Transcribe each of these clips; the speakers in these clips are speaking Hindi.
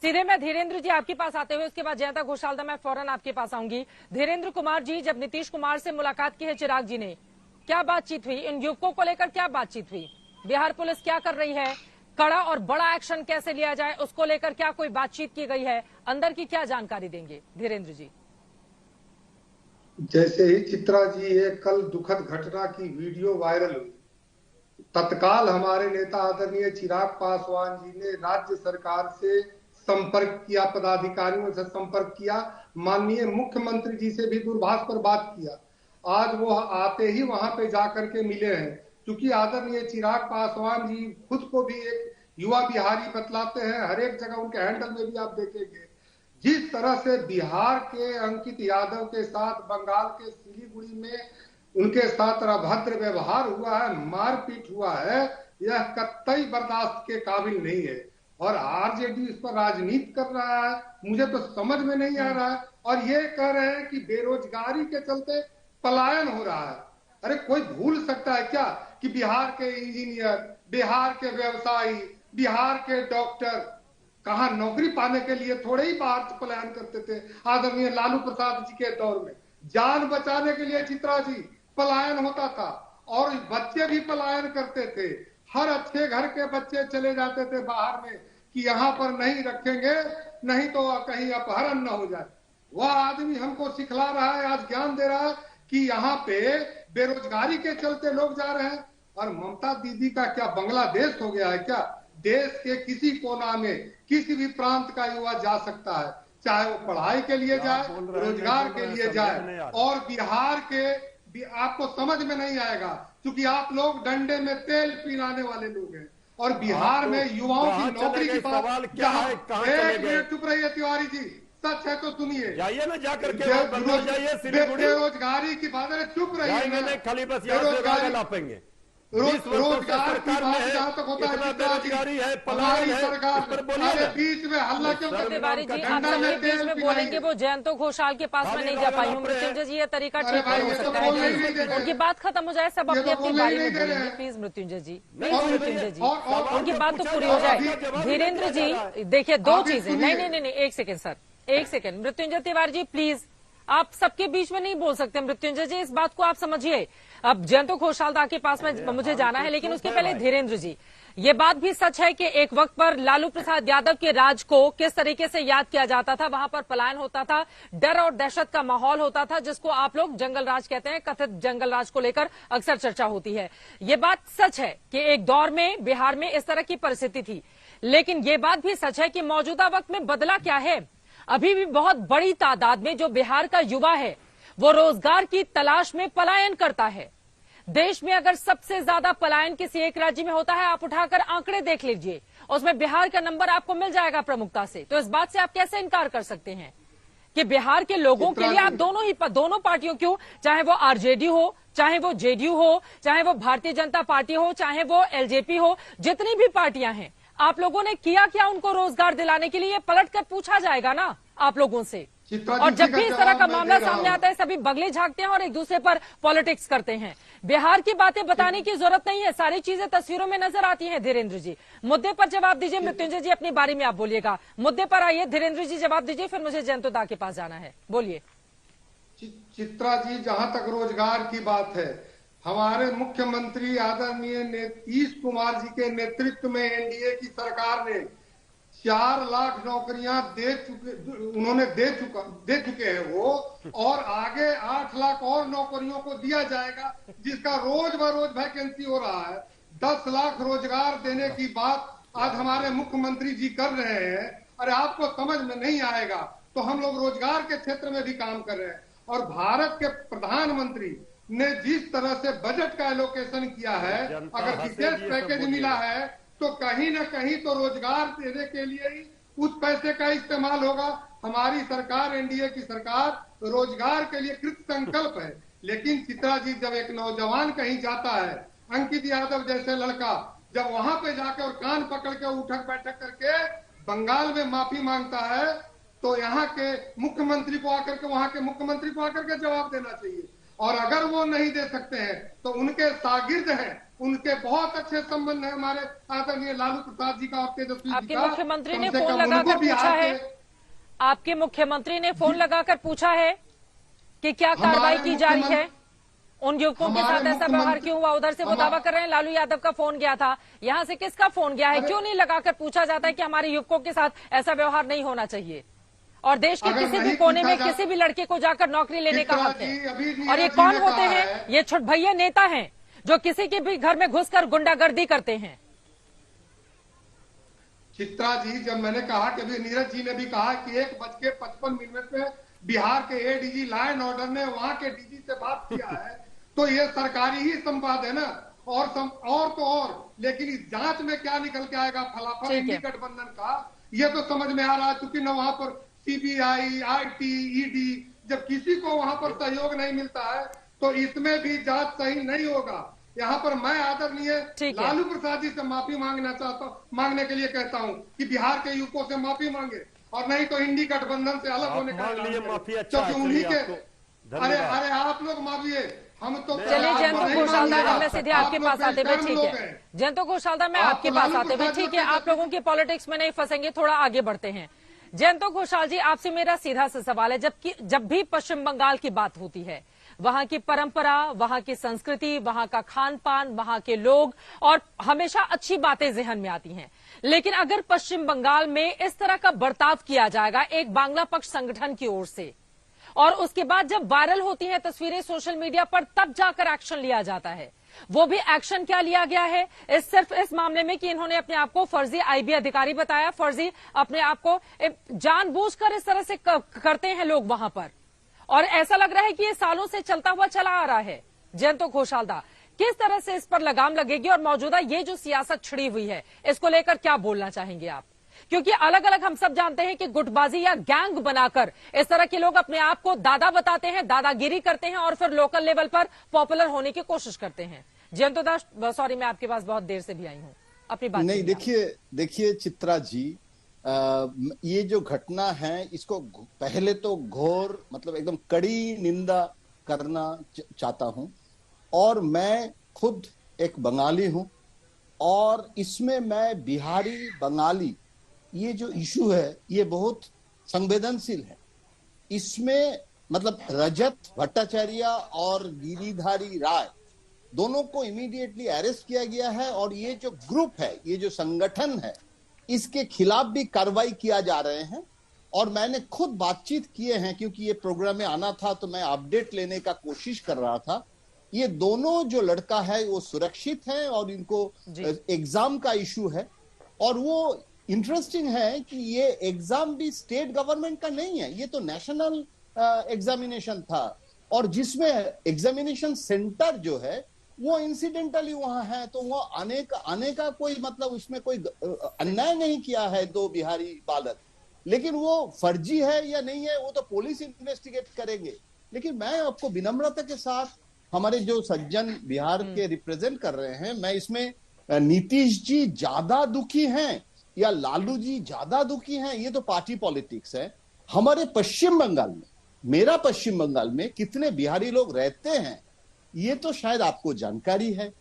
सीधे मैं धीरेन्द्र जी आपके पास आते हुए उसके बाद जयंता घोषाल मैं फौरन आपके पास आऊंगी। धीरेन्द्र कुमार जी, जब नीतीश कुमार से मुलाकात की है चिराग जी ने, क्या बातचीत हुई? इन युवकों को लेकर क्या बातचीत हुई? बिहार पुलिस क्या कर रही है? कड़ा और बड़ा एक्शन कैसे लिया जाए, उसको लेकर क्या कोई बातचीत की गई है? अंदर की क्या जानकारी देंगे धीरेन्द्र जी? जैसे ही चित्रा जी ये कल दुखद घटना की वीडियो वायरल हुई, तत्काल हमारे नेता आदरणीय चिराग पासवान जी ने राज्य सरकार से संपर्क किया, पदाधिकारियों से संपर्क किया, माननीय मुख्यमंत्री जी से भी दूरभाष पर बात किया। आज वो आते ही वहां पे जाकर के मिले हैं, क्योंकि आदरणीय चिराग पासवान जी खुद को भी एक युवा बिहारी बतलाते हैं। हर एक जगह उनके हैंडल में भी आप देखेंगे जिस तरह से बिहार के अंकित यादव के साथ बंगाल के सिलीगुड़ी में उनके साथ अभद्र व्यवहार हुआ है, मारपीट हुआ है, यह कतई बर्दाश्त के काबिल नहीं है। और आरजेडी इस पर राजनीति कर रहा है, मुझे तो समझ में नहीं आ रहा है। और ये कह रहे हैं कि बेरोजगारी के चलते पलायन हो रहा है। अरे कोई भूल सकता है क्या कि बिहार के इंजीनियर, बिहार के व्यवसायी, बिहार के डॉक्टर कहा नौकरी पाने के लिए थोड़े ही बाहर पलायन करते थे। आदरणीय लालू प्रसाद जी के दौर में जान बचाने के लिए चित्रा जी पलायन होता था और बच्चे भी पलायन करते थे। हर अच्छे घर के बच्चे चले जाते थे बाहर में कि यहाँ पर नहीं रखेंगे, नहीं तो कहीं अपहरण न हो जाए। वह आदमी हमको सिखला रहा है, आज ज्ञान दे रहा है कि यहाँ पे बेरोजगारी के चलते लोग जा रहे हैं। और ममता दीदी का क्या बांग्लादेश हो गया है क्या? देश के किसी कोना में किसी भी प्रांत का युवा जा सकता है, चाहे वो पढ़ाई के लिए जाए, रोजगार के लिए जाए। और बिहार के आपको समझ में नहीं आएगा क्योंकि आप लोग डंडे में तेल पिलाने वाले लोग हैं। और बिहार में युवाओं की नौकरी की बात, एक मिनट चुप रहिए तिवारी जी, सच है तो सुनिए। जाइए ना जाकर के बेरोजगारी की बात है, चुप रहिए। खाली बस बेरोजगारी लापेंगे। रोजगार की बात जहाँ तक होता है, बेरोजगारी है, हमारी सरकार बीच में हल्ला क्यों कर? तिवारी जी आप सबके बीच में बोलेंगे, वो जयंतो घोषाल के पास में नहीं जा पाई हूँ। मृत्युंजय जी ये तरीका ठीक नहीं हो सकता है, उनकी बात खत्म हो जाए, सब अपनी अपनी बारी में बोलेंगे। प्लीज मृत्युंजय जी, मृत्युंजय जी, उनकी बात तो पूरी हो जाए। धीरेन्द्र जी देखिए, दो चीजें, नहीं, एक सेकेंड सर, एक सेकेंड। मृत्युंजय तिवारी जी प्लीज, आप सबके बीच में नहीं बोल सकते। मृत्युंजय जी इस बात को आप समझिए। अब जयंतो घोषाल के पास में मुझे जाना है, लेकिन उसके पहले धीरेन्द्र जी, ये बात भी सच है कि एक वक्त पर लालू प्रसाद यादव के राज को किस तरीके से याद किया जाता था, वहां पर पलायन होता था, डर और दहशत का माहौल होता था, जिसको आप लोग जंगल राज कहते हैं। कथित जंगल राज को लेकर अक्सर चर्चा होती है। ये बात सच है कि एक दौर में बिहार में इस तरह की परिस्थिति थी, लेकिन ये बात भी सच है कि मौजूदा वक्त में बदला क्या है। अभी भी बहुत बड़ी तादाद में जो बिहार का युवा है वो रोजगार की तलाश में पलायन करता है। देश में अगर सबसे ज्यादा पलायन किसी एक राज्य में होता है, आप उठाकर आंकड़े देख लीजिए, उसमें बिहार का नंबर आपको मिल जाएगा प्रमुखता से। तो इस बात से आप कैसे इनकार कर सकते हैं कि बिहार के लोगों के लिए आप दोनों पार्टियों क्यों, चाहे वो आरजेडी हो, चाहे वो जेडीयू हो, चाहे वो भारतीय जनता पार्टी हो, चाहे वो एलजेपी हो, जितनी भी पार्टियां हैं, आप लोगों ने किया क्या उनको रोजगार दिलाने के लिए? पलट कर पूछा जाएगा ना आप लोगों से। और जब भी इस तरह का मामला सामने आता है, सभी बगले झांकते हैं और एक दूसरे पर पॉलिटिक्स करते हैं। बिहार की बातें बताने की जरूरत नहीं है, सारी चीजें तस्वीरों में नजर आती हैं। धीरेन्द्र जी मुद्दे पर जवाब दीजिए। मृत्युंजय जी अपनी बारी में आप बोलिएगा, मुद्दे पर आइए। धीरेन्द्र जी जवाब दीजिए, फिर मुझे जयंतो दा के पास जाना है, बोलिए। चित्रा जी, जहां तक रोजगार की बात है, हमारे मुख्यमंत्री आदरणीय नीतीश कुमार जी के नेतृत्व में एनडीए की सरकार ने 4 लाख नौकरियां दे चुके हैं वो, और आगे 8 लाख और नौकरियों को दिया जाएगा, जिसका रोज बरोज वैकेंसी हो रहा है। 10 लाख रोजगार देने की बात आज हमारे मुख्यमंत्री जी कर रहे हैं। अरे आपको समझ में नहीं आएगा तो हम लोग रोजगार के क्षेत्र में भी काम कर रहे हैं। और भारत के प्रधानमंत्री ने जिस तरह से बजट का एलोकेशन किया है, अगर विशेष पैकेज मिला है तो कहीं न कहीं तो रोजगार देने के लिए ही उस पैसे का इस्तेमाल होगा। हमारी सरकार, एनडीए की सरकार, रोजगार के लिए कृत संकल्प है। लेकिन चित्रा जी, जब एक नौजवान कहीं जाता है, अंकित यादव जैसे लड़का जब वहां पे जाकर और कान पकड़ के उठक बैठक करके बंगाल में माफी मांगता है, तो यहाँ के मुख्यमंत्री को आकर के, वहां के मुख्यमंत्री को आकर के जवाब देना चाहिए। और अगर वो नहीं दे सकते हैं तो उनके शागिर्द हैं, उनके बहुत अच्छे संबंध है हमारे आदरणीय लालू प्रसाद जी का और तेजस्वी जी आपके का। मुख्यमंत्री ने कम से फोन कम लगाकर उनको पूछा बिहार है, के- आपके मुख्यमंत्री ने फोन लगाकर पूछा है कि क्या हमारे कार्रवाई की जा रही है, मुख्यमंत्री- उन युवकों के हमारे साथ ऐसा व्यवहार मुख्यमंत्री- क्यों हुआ? उधर से वो दावा कर रहे हैं लालू यादव का फोन गया था, यहाँ से किसका फोन गया है? अरे- क्यों नहीं लगाकर पूछा जाता है कि हमारे युवकों के साथ ऐसा व्यवहार नहीं होना चाहिए और देश के अगर किसी भी नहीं कोने में पूछा जा- किसी भी लड़के को जाकर नौकरी लेने का हक जी, अभी है। नीरज और ये जी कौन ने होते कहा हैं? है- ये छुटभैया नेता हैं जो किसी के भी घर में घुसकर गुंडागर्दी करते हैं। चित्रा जी, जब मैंने कहा कि अभी नीरज जी ने भी कहा कि 1:55 में बिहार के एडीजी लॉ एंड ऑर्डर ने वहां के डीजी से बात किया है, तो ये सरकारी ही संवाद है ना। और तो और, लेकिन इस जांच में क्या निकल के आएगा फलाफल ठीक है। इंडी गठबंधन का, ये तो समझ में आ रहा है। क्योंकि न वहां पर सीबीआई, आईटी, ईडी, जब किसी को वहां पर सहयोग नहीं मिलता है तो इसमें भी जांच सही नहीं होगा। यहाँ पर मैं आदरणीय ठीक है। लालू प्रसाद जी से माफी मांगना चाहता हूँ, मांगने के लिए कहता हूँ कि बिहार के युवकों से माफी मांगे और नहीं तो इंडी गठबंधन से अलग आप होने का मांग ऐलान लीजिए करें। माफी, अच्छा है, क्योंकि उन्हीं चलिए के आपको अरे धन्यवाद। अरे आप लोग माफिए, हम तो चलिए आप जयंत नहीं घोषालदार, मानिएगा। मैं सीधे आप आपके लोग पास आते हुए, बेशर्म ठीक लोग है हैं। जयंत घोषालदार, मैं आप आपके तो पास लालू आते हुए, प्रसाद ठीक है, जी आप लोगों की पॉलिटिक्स में नहीं फंसेंगे, थोड़ा आगे बढ़ते हैं। जयंत घोषाल जी, आपसे मेरा सीधा सा सवाल है, जब भी पश्चिम बंगाल की बात होती है, वहां की परंपरा, वहां की संस्कृति, वहां का खान पान, वहां के लोग, और हमेशा अच्छी बातें जहन में आती हैं। लेकिन अगर पश्चिम बंगाल में इस तरह का बर्ताव किया जाएगा एक बांग्ला पक्ष संगठन की ओर से, और उसके बाद जब वायरल होती हैं तस्वीरें सोशल मीडिया पर, तब जाकर एक्शन लिया जाता है, वो भी एक्शन क्या लिया गया है? सिर्फ इस मामले में कि इन्होंने अपने आप को फर्जी आईबी अधिकारी बताया, फर्जी अपने आप को जानबूझकर इस तरह से करते हैं लोग वहां पर, और ऐसा लग रहा है कि ये सालों से चलता हुआ चला आ रहा है। जयंत घोषालदा, किस तरह से इस पर लगाम लगेगी और मौजूदा ये जो सियासत छिड़ी हुई है, इसको लेकर क्या बोलना चाहेंगे आप? क्योंकि अलग अलग हम सब जानते हैं कि गुटबाजी या गैंग बनाकर इस तरह के लोग अपने आप को दादा बताते हैं, दादागिरी करते हैं और फिर लोकल लेवल पर पॉपुलर होने की कोशिश करते हैं। जयंत दास, सॉरी मैं आपके पास बहुत देर से भी आई हूं, अपनी बात नहीं, देखिए चित्रा जी, ये जो घटना है इसको पहले तो घोर मतलब एकदम कड़ी निंदा करना चाहता हूं। और मैं खुद एक बंगाली हूं और इसमें मैं बिहारी बंगाली, ये जो इशू है ये बहुत संवेदनशील है। इसमें मतलब रजत भट्टाचार्य और गिरिधारी राय दोनों को इमीडिएटली अरेस्ट किया गया है, और ये जो ग्रुप है, ये जो संगठन है, इसके खिलाफ भी कार्रवाई किया जा रहे हैं। और मैंने खुद बातचीत किए हैं, क्योंकि ये प्रोग्राम में आना था तो मैं अपडेट लेने का कोशिश कर रहा था। ये दोनों जो लड़का है वो सुरक्षित है और इनको एग्जाम का इशू है। और वो इंटरेस्टिंग है कि ये एग्जाम भी स्टेट गवर्नमेंट का नहीं है, ये तो नेशनल एग्जामिनेशन था, और जिसमें एग्जामिनेशन सेंटर जो है वो इंसिडेंटली वहां है, तो वो आने का कोई मतलब उसमें कोई अन्याय नहीं किया है दो बिहारी बालक। लेकिन वो फर्जी है या नहीं है वो तो पुलिस इन्वेस्टिगेट करेंगे। लेकिन मैं आपको विनम्रता के साथ, हमारे जो सज्जन बिहार के रिप्रेजेंट कर रहे हैं, मैं इसमें नीतीश जी ज्यादा दुखी हैं या लालू जी ज्यादा दुखी हैं, ये तो पार्टी पॉलिटिक्स है। हमारे पश्चिम बंगाल में, मेरा पश्चिम बंगाल में कितने बिहारी लोग रहते हैं ये तो शायद आपको जानकारी है।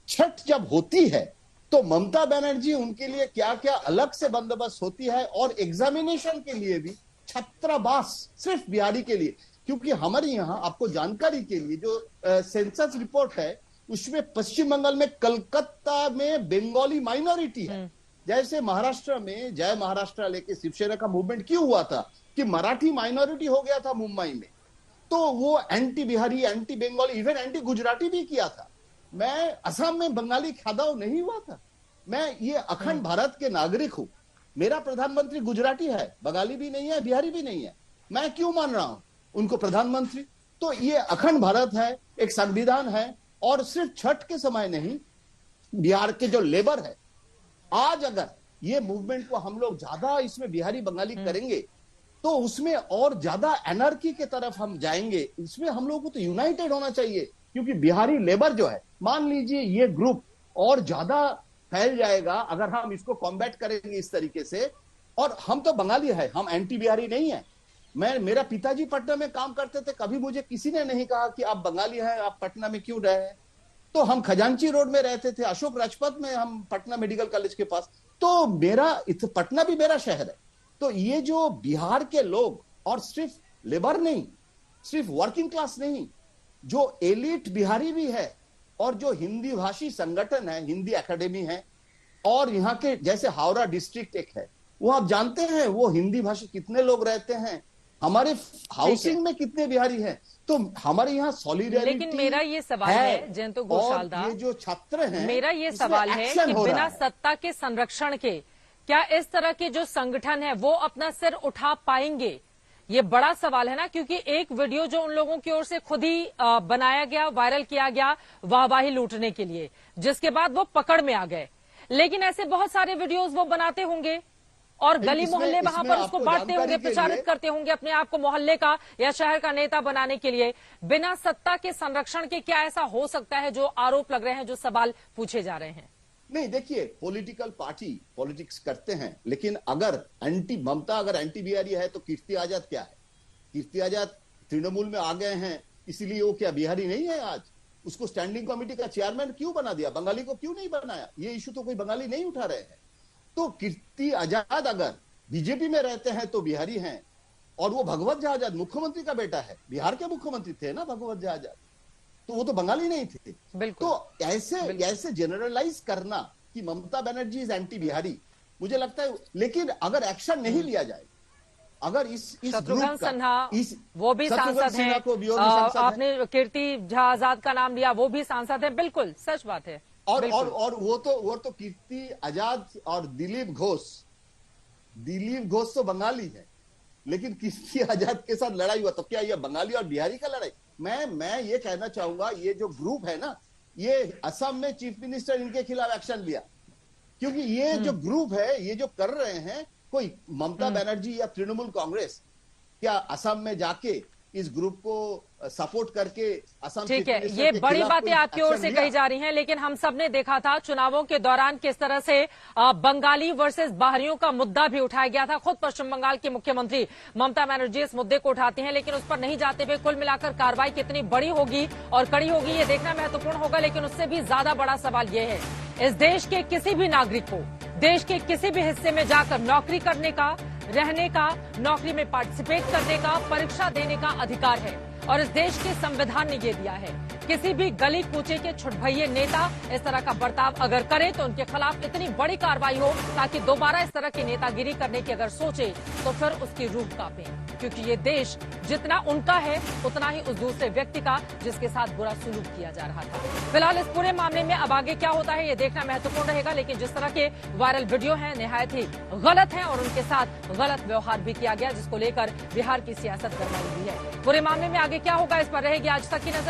छठ जब होती है तो ममता बनर्जी उनके लिए क्या क्या अलग से बंदोबस्त होती है, और एग्जामिनेशन के लिए भी छात्रावास सिर्फ बिहारी के लिए। क्योंकि हमारे यहाँ आपको जानकारी के लिए जो सेंसस रिपोर्ट है उसमें पश्चिम बंगाल में कलकत्ता में बंगाली माइनॉरिटी है। जैसे महाराष्ट्र में जय महाराष्ट्र लेके शिवसेना का मूवमेंट क्यों हुआ था कि मराठी माइनॉरिटी हो गया था मुंबई में, तो वो anti Bihari, anti Bengali, even anti Gujarati भी किया था। मैं असम में बंगाली खादाव नहीं हुआ था। मैं ये अखंड भारत के नागरिक हूं। मेरा प्रधानमंत्री गुजराती है, बंगाली भी नहीं है, बिहारी भी नहीं है। मैं क्यों मान रहा हूं उनको प्रधानमंत्री? तो ये अखंड भारत है, एक संविधान है। और सिर्फ छठ के समय नहीं, बिहार के जो लेबर है, आज अगर ये मूवमेंट को हम लोग ज्यादा इसमें बिहारी बंगाली करेंगे तो उसमें और ज्यादा एनर्की के तरफ हम जाएंगे। इसमें हम लोगों को तो यूनाइटेड होना चाहिए, क्योंकि बिहारी लेबर जो है, मान लीजिए ये ग्रुप और ज्यादा फैल जाएगा अगर हम इसको कॉम्बैट करेंगे इस तरीके से। और हम तो बंगाली है, हम एंटी बिहारी नहीं है। मेरा पिताजी पटना में काम करते थे, कभी मुझे किसी ने नहीं कहा कि आप बंगाली हैं, आप पटना में क्यों रहे हैं। तो हम खजांची रोड में रहते थे, अशोक राजपथ में, हम पटना मेडिकल कॉलेज के पास। तो पटना भी मेरा शहर है। तो ये जो बिहार के लोग, और सिर्फ लेबर नहीं, सिर्फ वर्किंग क्लास नहीं, जो एलिट बिहारी भी है, और जो हिंदी भाषी संगठन है, हिंदी एकेडमी है, और यहाँ के जैसे हावड़ा डिस्ट्रिक्ट एक है, वो आप जानते हैं वो हिंदी भाषी कितने लोग रहते हैं, हमारे हाउसिंग में कितने बिहारी हैं। तो हमारे यहाँ सॉलिडेरिटी। लेकिन मेरा ये सवाल है जयंतो घोषालदा, ये जो छात्र हैं, मेरा ये सवाल है कि बिना सत्ता के संरक्षण के क्या इस तरह के जो संगठन है वो अपना सिर उठा पाएंगे? ये बड़ा सवाल है ना, क्योंकि एक वीडियो जो उन लोगों की ओर से खुद ही बनाया गया, वायरल किया गया वाहवाही लूटने के लिए, जिसके बाद वो पकड़ में आ गए। लेकिन ऐसे बहुत सारे वीडियोस वो बनाते होंगे और गली मोहल्ले वहां पर उसको बांटते होंगे, प्रचारित करते होंगे अपने आप को मोहल्ले का या शहर का नेता बनाने के लिए। बिना सत्ता के संरक्षण के क्या ऐसा हो सकता है जो आरोप लग रहे हैं, जो सवाल पूछे जा रहे हैं? नहीं, देखिए, पॉलिटिकल पार्टी पॉलिटिक्स करते हैं, लेकिन अगर ममता अगर एंटी बिहारी है तो कीर्ति आजाद क्या है? कीर्ति आजाद तृणमूल में आ गए हैं, इसीलिए वो क्या बिहारी नहीं है? आज उसको स्टैंडिंग कमेटी का चेयरमैन क्यों बना दिया? बंगाली को क्यों नहीं बनाया? ये इशू तो कोई बंगाली नहीं उठा रहे हैं। तो कीर्ति आजाद अगर बीजेपी में रहते हैं तो बिहारी हैं, और वो भगवत झा आजाद मुख्यमंत्री का बेटा है, बिहार के मुख्यमंत्री थे ना भगवत झा आजाद, तो वो तो बंगाली नहीं थे। तो ऐसे जनरलाइज करना कि ममता बनर्जी इज एंटी बिहारी, मुझे लगता है। लेकिन अगर एक्शन नहीं लिया जाए, अगर इस शत्रुघ्न सिन्हा वो भी सांसद हैं, आपने कीर्ति झा आजाद का नाम लिया, वो भी सांसद है, बिल्कुल सच बात है। और वो तो कीर्ति आजाद और दिलीप घोष तो बंगाली है, लेकिन कीर्ति आजाद के साथ लड़ाई हुआ तो क्या ये बंगाली और बिहारी का लड़ाई? मैं ये कहना चाहूंगा, ये जो ग्रुप है ना, ये असम में चीफ मिनिस्टर इनके खिलाफ एक्शन लिया, क्योंकि ये जो ग्रुप है, ये जो कर रहे हैं, कोई ममता बनर्जी या तृणमूल कांग्रेस क्या असम में जाके इस ग्रुप को सपोर्ट करके असम? ठीक है, ये बड़ी बातें आपकी ओर से कही जा रही हैं, लेकिन हम सब ने देखा था चुनावों के दौरान किस तरह से बंगाली वर्सेस बाहरियों का मुद्दा भी उठाया गया था। खुद पश्चिम बंगाल की मुख्यमंत्री ममता बनर्जी इस मुद्दे को उठाती हैं, लेकिन उस पर नहीं जाते हुए कुल मिलाकर कार्रवाई कितनी बड़ी होगी और कड़ी होगी, ये देखना महत्वपूर्ण होगा। लेकिन उससे भी ज्यादा बड़ा सवाल ये है, इस देश के किसी भी नागरिक को देश के किसी भी हिस्से में जाकर नौकरी करने का, रहने का, नौकरी में पार्टिसिपेट करने का, परीक्षा देने का अधिकार है, और इस देश के संविधान ने ये दिया है। किसी भी गली कूचे के छुटभइये नेता इस तरह का बर्ताव अगर करे तो उनके खिलाफ इतनी बड़ी कार्रवाई हो ताकि दोबारा इस तरह की नेतागिरी करने की अगर सोचे तो फिर उसकी रूह कांपे, क्योंकि ये देश जितना उनका है उतना ही उस दूसरे व्यक्ति का जिसके साथ बुरा सुलूक किया जा रहा था। फिलहाल इस पूरे मामले में अब आगे क्या होता है ये देखना महत्वपूर्ण रहेगा, लेकिन जिस तरह के वायरल वीडियो हैं निहायत ही गलत है और उनके साथ गलत व्यवहार भी किया गया, जिसको लेकर बिहार की सियासत गरमाई हुई है। पूरे मामले में आगे क्या होगा इस पर रहेगी आज तक की नजर।